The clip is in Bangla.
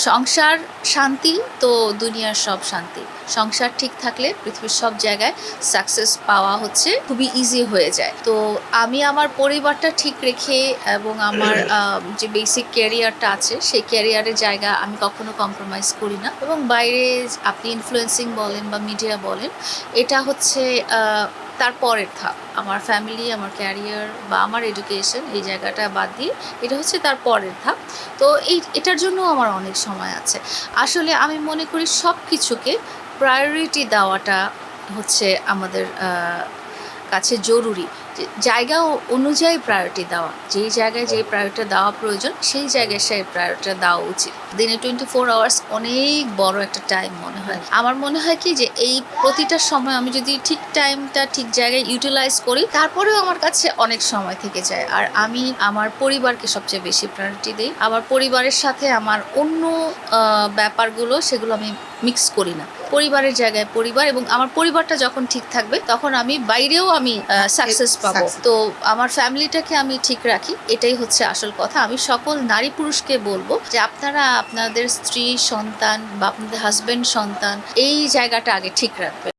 সংসার শান্তি তো দুনিয়ার সব শান্তি। সংসার ঠিক থাকলে পৃথিবীর সব জায়গায় সাকসেস পাওয়া হচ্ছে খুবই ইজি হয়ে যায়। তো আমি আমার পরিবারটা ঠিক রেখে এবং আমার যে বেসিক ক্যারিয়ারটা আছে সেই ক্যারিয়ারের জায়গা আমি কখনো কম্প্রোমাইজ করি না। এবং বাইরে আপনি ইনফ্লুয়েন্সিং বলেন বা মিডিয়া বলেন, এটা হচ্ছে তার পরের ধাপ। আমার ফ্যামিলি, আমার ক্যারিয়ার বা আমার এডুকেশন এই জায়গাটা বাদ দিয়ে এটা হচ্ছে তার পরের ধাপ। তো এটার জন্য আমার অনেক সময় আছে। আসলে আমি মনে করি সব কিছুকে প্রায়োরিটি দেওয়াটা হচ্ছে আমাদের কাছে জরুরি। জায়গা অনুযায়ী প্রায়োরিটি দেওয়া, যেই জায়গায় যেই প্রায়োরিটি দেওয়া প্রয়োজন সেই জায়গায় সেই প্রায়োরিটি দেওয়া উচিত। দিনে 24 আওয়ার্স অনেক বড় একটা টাইম মনে হয়। আমার মনে হয় কি যে এই প্রতিটা সময় আমি যদি ঠিক টাইমটা ঠিক জায়গায় ইউটিলাইজ করি, তারপরেও আমার কাছে অনেক সময় থেকে যায়। আর আমি আমার পরিবারকে সবচেয়ে বেশি প্রায়োরিটি দিই। আমার পরিবারের সাথে আমার অন্য ব্যাপারগুলো সেগুলো আমি মিক্স করি না। পরিবারের জায়গায় পরিবার, এবং আমার পরিবারটা যখন ঠিক থাকবে তখন আমি বাইরেও আমি সাকসেস পাবো। তো আমার ফ্যামিলিটাকে আমি ঠিক রাখি, এটাই হচ্ছে আসল কথা। আমি সকল নারী পুরুষকে বলবো যে আপনারা আপনাদের স্ত্রী, সন্তান বা আপনাদের হাজবেন্ড, সন্তান এই জায়গাটা আগে ঠিক রাখবেন।